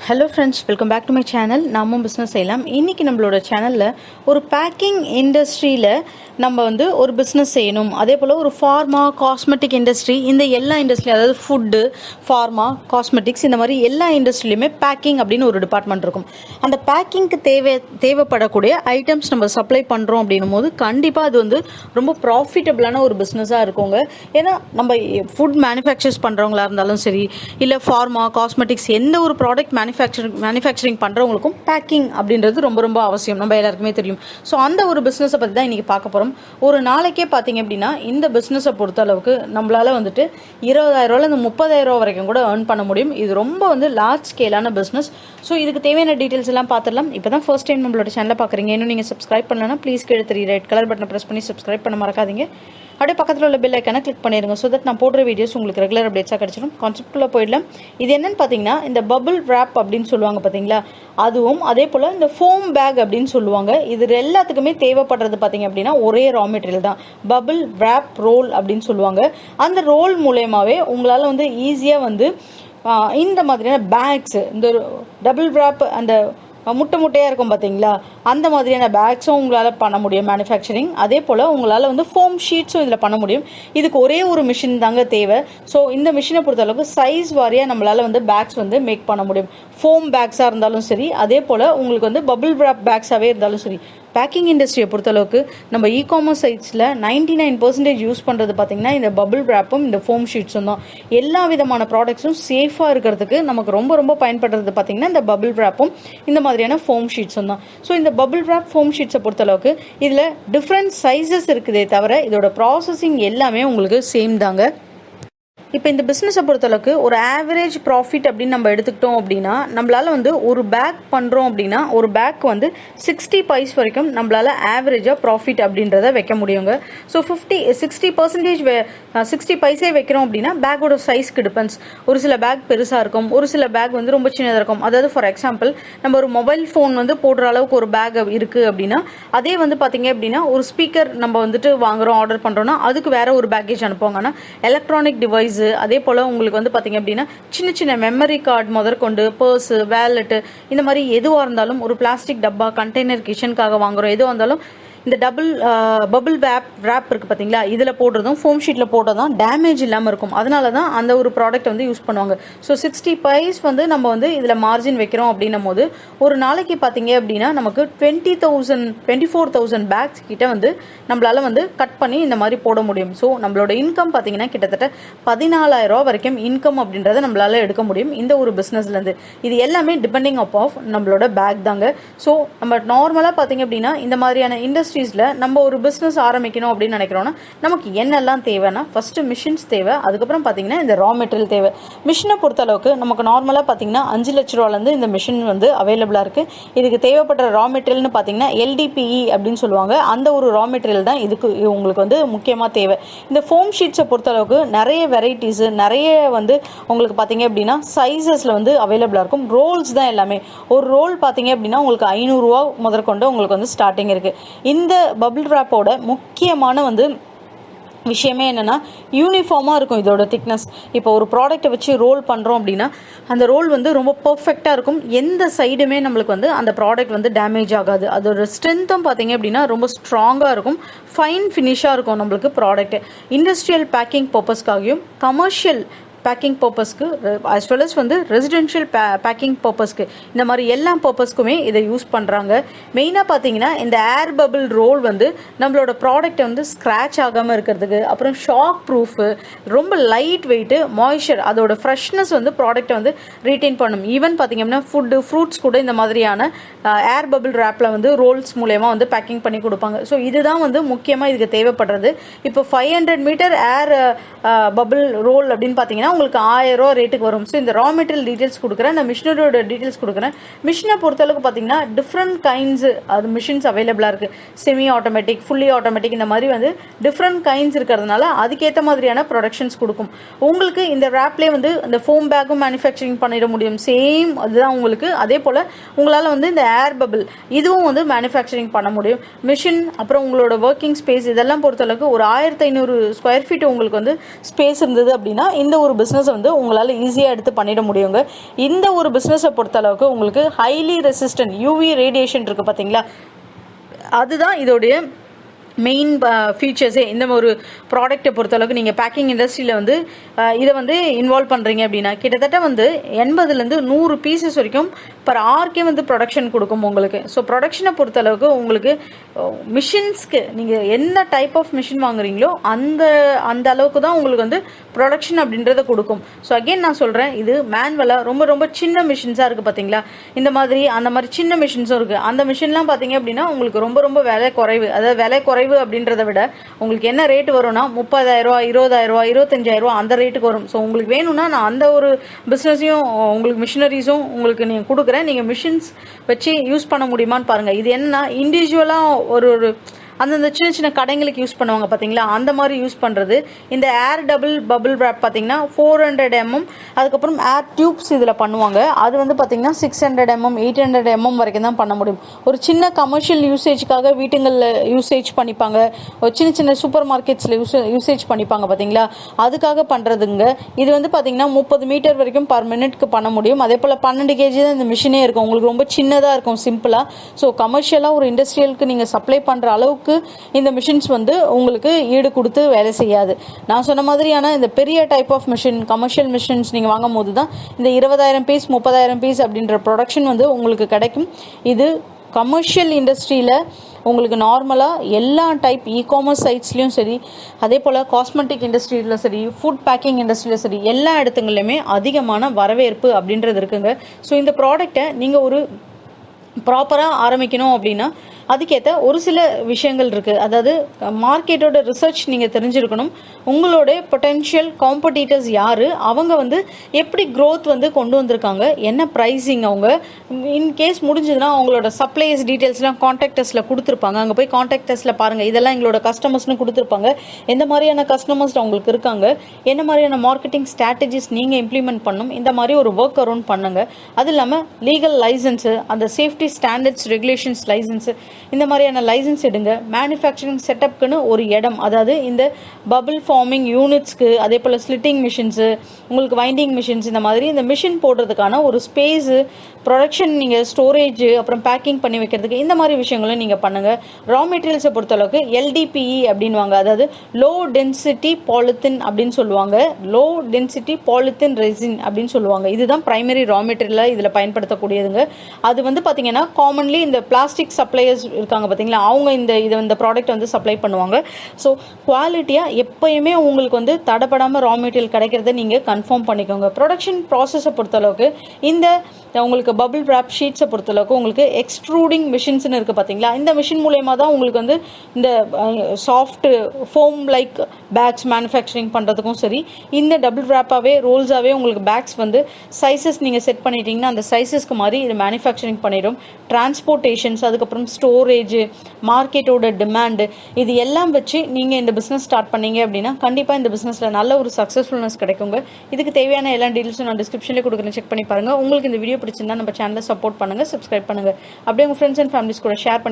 Hello friends, welcome back to my channel namumbusinessseiyalaam. இன்னைக்கு நம்மளோட சேனல்ல ஒரு பேக்கிங் இண்டஸ்ட்ரியில நம்ம ஒரு பிசினஸ் செய்யணும். அதே போல ஒரு ஃபார்மா காஸ்மெட்டிக் இண்டஸ்ட்ரி, இந்த எல்லா இண்டஸ்ட்ரி, அதாவது ஃபுட்டு, ஃபார்மா, காஸ்மெட்டிக்ஸ், இந்த மாதிரி எல்லா இண்டஸ்ட்ரியிலுமே பேக்கிங் அப்படின்னு ஒரு டிபார்ட்மெண்ட் இருக்கும். அந்த பேக்கிங்க்கு தேவைப்படக்கூடிய ஐட்டம்ஸ் நம்ம சப்ளை பண்ணுறோம் அப்படின்னும் போது கண்டிப்பாக அது ரொம்ப ப்ராஃபிட்டபிளான ஒரு பிஸ்னஸாக இருக்குங்க. ஏன்னா நம்ம ஃபுட் மேனுஃபேக்சர்ஸ் பண்ணுறவங்களா இருந்தாலும் சரி, இல்லை ஃபார்மா காஸ்மெட்டிக்ஸ் எந்த ஒரு ப்ராடக்ட் மேனுஃபேக்சரிங் பண்ணுறவங்களுக்கும் பேக்கிங் அப்படின்றது ரொம்ப ரொம்ப அவசியம், நம்ம எல்லாருக்குமே தெரியும். ஸோ அந்த ஒரு பிஸ்னஸை பற்றி தான் இன்றைக்கி பார்க்க போகிறோம். ஒரு நாளைக்கே பார்த்தீங்க அப்படின்னா இந்த பிஸ்னஸை பொறுத்த அளவுக்கு நம்மளால் 20,000 30,000 வரைக்கும் கூட ஏர்ன் பண்ண முடியும். இது ரொம்ப லார்ஜ் ஸ்கேலான பிஸ்னஸ். ஸோ இதுக்கு தேவையான டீட்டெயில்ஸ் எல்லாம் பார்த்துடலாம். இப்போ தான் ஃபர்ஸ்ட் டைம் நம்மளோட சேனலை பார்க்குறீங்க, இன்னும் நீங்கள் சப்ஸ்கிரைப் பண்ணலன்னா ப்ளீஸ் கீழே ரெட் கலர் பட்டனை ப்ரெஸ் பண்ணி சப்ஸ்கிரைப் பண்ண மறக்காதீங்க. அப்படியே பக்கத்தில் உள்ள பெல் ஐக்கானை கிளிக் பண்ணிடுங்க. ஸோ தட் நான் போடுற வீடியோஸ் உங்களுக்கு ரெகுலர் அப்டேட்ஸாக கிடச்சிடும். கான்செப்ட்குள்ளே போயிடலாம். இது என்னன்னு பார்த்தீங்கன்னா இந்த பபிள் ரேப் அப்படின்னு சொல்லுவாங்க பார்த்தீங்களா, அதுவும் அதே போல் இந்த ஃபோம் பேக் அப்படின்னு சொல்லுவாங்க. இது எல்லாத்துக்குமே தேவைப்படுறது பார்த்தீங்க அப்படின்னா ஒரே ரா மெட்டீரியல் தான், பபிள் ரேப் ரோல் அப்படின்னு சொல்லுவாங்க. அந்த ரோல் மூலயமாவே உங்களால் ஈஸியாக இந்த மாதிரியான பேக்ஸ், இந்த டபுள் ரேப், அந்த முட்டையாக இருக்கும் பார்த்தீங்களா, அந்த மாதிரியான பேக்ஸும் உங்களால் பண்ண முடியும் மேனுஃபேக்சரிங். அதே போல் உங்களால் ஃபோம் ஷீட்ஸும் இதில் பண்ண முடியும். இதுக்கு ஒரே ஒரு மிஷின் தாங்க தேவை. ஸோ இந்த மிஷினை பொறுத்தளவுக்கு சைஸ் வாரியாக நம்மளால் பேக்ஸ் மேக் பண்ண முடியும். ஃபோம் பேக்ஸாக இருந்தாலும் சரி, அதே போல் உங்களுக்கு பபிள் ரேப் பேக்ஸாகவே இருந்தாலும் சரி. பேக்கிங் இண்டஸ்ட்ரியை பொறுத்தளவுக்கு நம்ம இ-காமர்ஸ் சைட்ஸில் 99% யூஸ் பண்ணுறது பார்த்திங்கன்னா இந்த பபிள் ரேப்பும் இந்த ஃபோம் ஷீட்ஸும் தான். எல்லா விதமான ப்ராடக்ட்ஸும் சேஃபாக இருக்கிறதுக்கு நமக்கு ரொம்ப ரொம்ப பயன்படுறது பார்த்திங்கன்னா இந்த பபிள் ரேப்பும் இந்த மாதிரியான ஃபோம் ஷீட்ஸும் தான். ஸோ இந்த பபிள் ரேப் ஃபோம் ஷீட்ஸை பொறுத்தளவுக்கு இதில் டிஃப்ரெண்ட் சைஸஸ் இருக்குதே தவிர இதோட ப்ராசஸிங் எல்லாமே உங்களுக்கு சேம் தாங்க. இப்போ இந்த பிஸ்னஸை பொறுத்தளவுக்கு ஒரு ஆவரேஜ் ப்ராஃபிட் அப்படின்னு நம்ம எடுத்துக்கிட்டோம் அப்படின்னா நம்மளால் ஒரு பேக் பண்ணுறோம் அப்படின்னா ஒரு பேக் 60 பைஸ் வரைக்கும் நம்மளால் ஆவரேஜாக ப்ராஃபிட் அப்படின்றத வைக்க முடியுங்க. ஸோ 60% 60 பைஸே வைக்கிறோம் அப்படின்னா பேக்கோட சைஸ்க்கு டிபெண்ட்ஸ். ஒரு சில பேக் பெருசாக இருக்கும், ஒரு சில பேக் ரொம்ப சின்னதாக இருக்கும். அதாவது ஃபார் எக்ஸாம்பிள் நம்ம ஒரு மொபைல் ஃபோன் போடுற அளவுக்கு ஒரு பேக் இருக்குது அப்படின்னா, அதே பார்த்தீங்க அப்படின்னா ஒரு ஸ்பீக்கர் நம்ம வாங்குகிறோம், ஆர்டர் பண்ணுறோன்னா அதுக்கு வேற ஒரு பேக்கேஜ் அனுப்புவாங்க. ஆனால் எலக்ட்ரானிக் டிவைஸ், அதே போல் உங்களுக்கு பார்த்தீங்க அப்படின்னா சின்ன சின்ன மெமரி கார்டு முதற்கொண்டு பர்ஸு, வேலெட்டு, இந்த மாதிரி எதுவாக இருந்தாலும், ஒரு பிளாஸ்டிக் டப்பா, கண்டெய்னர் கிச்சனுக்காக வாங்குகிறோம், எதுவாக இருந்தாலும் இந்த பபிள் ரேப் இருக்குது பார்த்தீங்களா, இதில் போடுறதும் ஃபோம் ஷீட்டில் போடுறதும் டேமேஜ் இல்லாமல் இருக்கும். அதனால தான் அந்த ஒரு ப்ராடக்ட் யூஸ் பண்ணுவாங்க. ஸோ 60 பைஸ் நம்ம இதில் மார்ஜின் வைக்கிறோம் அப்படின்னும் போது ஒரு நாளைக்கு பார்த்தீங்க அப்படின்னா நமக்கு 24,000 பேக்ஸ் கிட்ட நம்மளால் கட் பண்ணி இந்த மாதிரி போட முடியும். ஸோ நம்மளோட இன்கம் பார்த்தீங்கன்னா கிட்டத்தட்ட 14,000 வரைக்கும் இன்கம் அப்படின்றத நம்மளால் எடுக்க முடியும் இந்த ஒரு பிஸ்னஸ்லேருந்து. இது எல்லாமே டிபெண்டிங் ஆஃப் நம்மளோட பேக் தாங்க. ஸோ நம்ம நார்மலாக பார்த்தீங்க அப்படின்னா இந்த மாதிரியான இண்டஸ்ட்ரி நம்ம ஒரு பிசினஸ் ஆரம்பிக்கணும் அப்படின்னு நினைக்கிறோம்னா நமக்கு என்னெல்லாம் தேவைன்னா ஃபர்ஸ்ட் மிஷின்ஸ் தேவை. அதுக்கப்புறம் பார்த்தீங்கன்னா இந்த ரா மெட்டீரியல் தேவை. மிஷினை பொறுத்த அளவுக்கு நமக்கு நார்மலாக பார்த்தீங்கன்னா 5 லட்ச ரூபாலேருந்து இந்த மிஷின் அவைலபிளாக இருக்குது. இதுக்கு தேவைப்படுற ரா மெட்டீரியல்னு பார்த்தீங்கன்னா LDPE அப்படின்னு சொல்லுவாங்க. அந்த ஒரு ரா மெட்டீரியல் தான் இதுக்கு உங்களுக்கு முக்கியமாக தேவை. இந்த ஃபோம் ஷீட்ஸை பொறுத்த அளவுக்கு நிறைய வெரைட்டிஸ், நிறைய உங்களுக்கு பார்த்தீங்க அப்படின்னா சைஸஸில் அவைலபிளாக இருக்கும். ரோல்ஸ் தான் எல்லாமே. ஒரு ரோல் பார்த்தீங்க அப்படின்னா உங்களுக்கு 500 ரூபா முதற்கொண்டு உங்களுக்கு ஸ்டார்டிங் இருக்குது. இந்த பபிள் ரேப்போட முக்கியமான விஷயமே என்னென்னா யூனிஃபார்மாக இருக்கும் இதோட திக்னஸ். இப்போ ஒரு ப்ராடக்ட்டை வச்சு ரோல் பண்ணுறோம் அப்படின்னா அந்த ரோல் ரொம்ப பர்ஃபெக்டாக இருக்கும். எந்த சைடுமே நம்மளுக்கு அந்த ப்ராடக்ட் டேமேஜ் ஆகாது. அதோட ஸ்ட்ரென்த்தும் பார்த்தீங்க அப்படின்னா ரொம்ப ஸ்ட்ராங்காக இருக்கும், ஃபைன் ஃபினிஷாக இருக்கும் நம்மளுக்கு ப்ராடக்ட்டு. இண்டஸ்ட்ரியல் பேக்கிங் பர்பஸ்க்காகவும் கமர்ஷியல் பேக்கிங் பர்பஸ்க்கு as well as residential packing பர்பஸ்க்கு, இந்த மாதிரி எல்லா பர்பஸ்க்குமே இதை யூஸ் பண்ணுறாங்க. மெயினாக பார்த்தீங்கன்னா இந்த ஏர் பபிள் ரோல் நம்மளோட ப்ராடக்டை ஸ்க்ராட்ச் ஆகாமல் இருக்கிறதுக்கு, அப்புறம் ஷாக் ப்ரூஃபு, ரொம்ப லைட் வெயிட்டு, மாய்ஸ்சர், அதோட ஃப்ரெஷ்னஸ் ப்ராடக்டை ரீட்டைன் பண்ணும். ஈவன் பார்த்தீங்க அப்படின்னா ஃபுட்டு, ஃப்ரூட்ஸ் கூட இந்த மாதிரியான ஏர் பபிள் ரேப்பில் ரோல்ஸ் மூலயமா பேக்கிங் பண்ணி கொடுப்பாங்க. ஸோ இதுதான் முக்கியமாக இதுக்கு தேவைப்படுறது. இப்போ 500 மீட்டர் ஏர் பபிள் ரோல் அப்படின்னு பார்த்தீங்கன்னா உங்களுக்கு 1000 ரூபா ரேட்டுக்கு வரும். ஸோ இந்த ரா மெட்டீரியல் டீட்டெயில்ஸ் கொடுக்குறேன், இந்த மிஷினரோட டீட்டெயில்ஸ் கொடுக்குறேன். மிஷினை பொறுத்தளவுக்கு பார்த்தீங்கன்னா டிஃப்ரெண்ட் கைண்ட்ஸ் அது மிஷின்ஸ் அவைலபிளாக இருக்குது. செமி ஆட்டோமேட்டிக், ஃபுல்லி ஆட்டோமேட்டிக், இந்த மாதிரி டிஃப்ரெண்ட் கைண்ட்ஸ் இருக்கிறதுனால அதுக்கேற்ற மாதிரியான ப்ரொடக்ஷன்ஸ் கொடுக்கும். உங்களுக்கு இந்த ரேப்லேயே இந்த ஃபோம் பேக்கும் மேனுஃபேக்சரிங் பண்ணிட முடியும். சேம் அதுதான் உங்களுக்கு. அதே போல் உங்களால் இந்த ஏர் பபிள் இதுவும் மேனுஃபேக்சரிங் பண்ண முடியும். மிஷின், அப்புறம் உங்களோட ஒர்க்கிங் ஸ்பேஸ், இதெல்லாம் பொறுத்தளவுக்கு ஒரு 1500 ஸ்கொயர் ஃபீட் உங்களுக்கு ஸ்பேஸ் இருந்தது அப்படின்னா இந்த ஒரு பிஸ்னஸை வந்து உங்களால் ஈஸியாக எடுத்து பண்ணிட முடியுங்க. இந்த ஒரு பிஸ்னஸை பொறுத்தளவுக்கு உங்களுக்கு ஹைலி ரெசிஸ்டன்ட் யூவி ரேடியேஷன் இருக்குது பார்த்தீங்களா, அதுதான் இதோடைய மெயின் ஃபீச்சர்ஸே. இந்த ஒரு ப்ராடக்ட்டை பொறுத்தளவுக்கு நீங்கள் பேக்கிங் இண்டஸ்ட்ரியில் வந்து இதை வந்து இன்வால்வ் பண்ணுறீங்க அப்படின்னா கிட்டத்தட்ட வந்து 80லேருந்து 100 பீசஸ் வரைக்கும் பர் ஆர்க்கே வந்து ப்ரொடக்ஷன் கொடுக்கும் உங்களுக்கு. ஸோ ப்ரொடக்ஷனை பொறுத்தளவுக்கு உங்களுக்கு மிஷின்ஸ்க்கு நீங்கள் என்ன டைப் ஆஃப் மிஷின் வாங்குறீங்களோ அந்த அளவுக்கு தான் உங்களுக்கு வந்து ப்ரொடக்ஷன் அப்படின்றத கொடுக்கும். ஸோ அகெயின் நான் சொல்கிறேன், இது மேனுவலாக ரொம்ப சின்ன மிஷின்ஸாக இருக்குது பார்த்தீங்களா, அந்த மாதிரி சின்ன மிஷின்ஸும் இருக்குது. அந்த மிஷின்லாம் பார்த்தீங்க அப்படின்னா உங்களுக்கு ரொம்ப விலை குறைவு. அதாவது விலை குறைவு அப்படின்றத விட உங்களுக்கு என்ன ரேட் வரும்னா 30,000, 20,000, 25,000 அந்த ரேட்டுக்கு வரும். ஸோ உங்களுக்கு வேணும்னா நான் அந்த ஒரு பிஸ்னஸையும் உங்களுக்கு மிஷினரிஸும் உங்களுக்கு நீங்கள் கொடுக்குறேன். நீங்கள் மிஷின்ஸ் வச்சு யூஸ் பண்ண முடியுமான்னு பாருங்கள். இது என்னன்னா இண்டிவிஜுவலாக ஒரு அந்தந்த சின்ன கடைங்களுக்கு யூஸ் பண்ணுவாங்க பார்த்தீங்களா, அந்த மாதிரி யூஸ் பண்ணுறது. இந்த ஏர் பபிள் ரேப் பார்த்தீங்கன்னா 400 mm, அதுக்கப்புறம் ஏர் டியூப்ஸ் இதில் பண்ணுவாங்க. அது வந்து பார்த்தீங்கன்னா 600 mm 800 mm வரைக்கும் தான் பண்ண முடியும். ஒரு சின்ன கமர்ஷியல் யூசேஜ்க்காக வீட்டுங்களில் யூசேஜ் பண்ணிப்பாங்க, ஒரு சின்ன சூப்பர் மார்க்கெட்ஸில் யூசேஜ் பண்ணிப்பாங்க பார்த்தீங்களா, அதுக்காக பண்ணுறதுங்க. இது வந்து பார்த்தீங்கன்னா 30 மீட்டர் வரைக்கும் பர் மினிட்க்கு பண்ண முடியும். அதே போல் 12 kg தான் இந்த மிஷினே இருக்கும். உங்களுக்கு ரொம்ப சின்னதாக இருக்கும் சிம்பிளாக. ஸோ கமர்ஷியலாக ஒரு இண்டஸ்ட்ரியலுக்கு நீங்கள் சப்ளை பண்ணுற அளவுக்கு இந்த மிஷின்ஸ் வந்து உங்களுக்கு ஈடு கொடுத்து வேலை செய்யாது. நான் சொன்ன மாதிரியான இந்த பெரிய type of machine, commercial machines நீங்கள் வாங்கும் போது தான் இந்த 20,000 பீஸ் 30,000 பீஸ் அப்படின்ற ப்ரொடக்ஷன் வந்து உங்களுக்கு கிடைக்கும். இது கமர்ஷியல் இண்டஸ்ட்ரியில் உங்களுக்கு நார்மலாக எல்லா டைப் இ-காமர்ஸ் சைட்ஸ்லையும் சரி, அதே போல் காஸ்மெட்டிக் இண்டஸ்ட்ரியில் சரி, ஃபுட் பேக்கிங் இண்டஸ்ட்ரியில் சரி, எல்லா இடத்துங்களையுமே அதிகமான வரவேற்பு அப்படின்றது இருக்குங்க. ஸோ இந்த ப்ராடக்டை நீங்கள் ஒரு ப்ராப்பராக ஆரம்பிக்கணும் அப்படின்னா அதுக்கேற்ற ஒரு சில விஷயங்கள் இருக்குது. அதாவது மார்க்கெட்டோட ரிசர்ச் நீங்கள் தெரிஞ்சிருக்கணும். உங்களோட பொட்டென்ஷியல் காம்படிட்டர்ஸ் யார், அவங்க வந்து எப்படி க்ரோத் வந்து கொண்டு வந்திருக்காங்க, என்ன ப்ரைஸிங், அவங்க இன்கேஸ் முடிஞ்சதுன்னா அவங்களோட சப்ளைஸ் டீட்டெயில்ஸ்லாம் கான்டாக்டர்ஸில் கொடுத்துருப்பாங்க. அங்கே போய் கான்டாக்டர்ஸில் பாருங்கள், இதெல்லாம் எங்களோட கஸ்டமர்ஸ்னு கொடுத்துருப்பாங்க. எந்த மாதிரியான கஸ்டமர்ஸ் அவங்களுக்கு இருக்காங்க, என்ன மாதிரியான மார்க்கெட்டிங் ஸ்ட்ராட்டஜிஸ் நீங்கள் இம்ப்ளிமெண்ட் பண்ணணும், இந்த மாதிரி ஒரு ஒர்க் அரவுண்ட் பண்ணுங்கள். அது இல்லாமல் லீகல் லைசன்ஸு, அந்த சேஃப்டி ஸ்டாண்டர்ட்ஸ் ரெகுலேஷன்ஸ் லைசன்ஸு, இந்த மாதிரியான லைசன்ஸ் எடுங்க. மேனுஃபேக்சரிங் செட்டப்க்குன்னு ஒரு இடம், அதாவது இந்த பபிள் ஃபார்மிங் யூனிட்ஸ்க்கு, அதே போல் ஸ்லிட்டிங் மிஷின்ஸு, உங்களுக்கு வைண்டிங் மிஷின்ஸ், இந்த மாதிரி இந்த மிஷின் போடுறதுக்கான ஒரு ஸ்பேஸு, ப்ரொடக்ஷன், நீங்கள் ஸ்டோரேஜ், அப்புறம் பேக்கிங் பண்ணி வைக்கிறதுக்கு, இந்த மாதிரி விஷயங்களும் நீங்கள் பண்ணுங்கள். ரா மெட்டீரியல்ஸை பொறுத்தளவுக்கு LDPE அப்படின்வாங்க, அதாவது லோ டென்சிட்டி பாலித்தின் அப்படின்னு சொல்லுவாங்க, லோ டென்சிட்டி பாலித்தின் ரெசின் அப்படின்னு சொல்லுவாங்க. இதுதான் பிரைமரி ரா மெட்டீரியலாக இதில் பயன்படுத்தக்கூடியதுங்க. அது வந்து பார்த்தீங்கன்னா காமன்லி இந்த பிளாஸ்டிக் சப்ளையர்ஸ் இருக்காங்க பார்த்தீங்களா, அவங்க இந்த ப்ராடக்ட் வந்து சப்ளை பண்ணுவாங்க. ஸோ குவாலிட்டியாக எப்பயுமே உங்களுக்கு வந்து தடப்படாமல் ரா மெட்டீரியல் கிடைக்கிறத நீங்கள் கன்ஃபார்ம் பண்ணிக்கோங்க. ப்ரொடக்ஷன் ப்ராசஸை பொறுத்தளவுக்கு இந்த உங்களுக்கு பபிள் ரேப் ஷீட்ஸை பொறுத்தளவுக்கு உங்களுக்கு எக்ஸ்ட்ரூடிங் மிஷின்ஸ்னு இருக்குது பார்த்தீங்களா, இந்த மிஷின் மூலயமா தான் உங்களுக்கு வந்து இந்த soft foam like bags manufacturing பண்ணுறதுக்கும் சரி, இந்த டபுள் ரேப்பாகவே ரோல்ஸாகவே உங்களுக்கு பேக்ஸ் வந்து சைஸஸ் நீங்கள் செட் பண்ணிட்டீங்கன்னா அந்த சைஸஸ்க்கு மாதிரி இது மேனுஃபேக்சரிங் பண்ணிடும். டிரான்ஸ்போர்ட்டேஷன்ஸ், அதுக்கப்புறம் ஸ்டோரேஜ், மார்க்கெட்டோட டிமாண்டு, இது எல்லாம் வச்சு நீங்கள் இந்த பிஸ்னஸ் ஸ்டார்ட் பண்ணீங்க அப்படின்னா கண்டிப்பாக இந்த பிஸ்னஸில் நல்ல ஒரு சக்ஸஸ்ஃபுல்னஸ் கிடைக்குங்க. இதுக்கு தேவையான எல்லா டீட்டெயில்ஸும் நான் டிஸ்கிரிப்ஷனில் கொடுக்குறேன், செக் பண்ணி பாருங்கள். உங்களுக்கு இந்த வீடியோ பிடிச்சிருந்தா நம்ம சேனலை சப்போர்ட் பண்ணுங்கள், சப்ஸ்கிரைப் பண்ணுங்கள், அப்படியே உங்கள் ஃப்ரெண்ட்ஸ் அண்ட் ஃபேமிலிஸ் கூட ஷேர் பண்ணி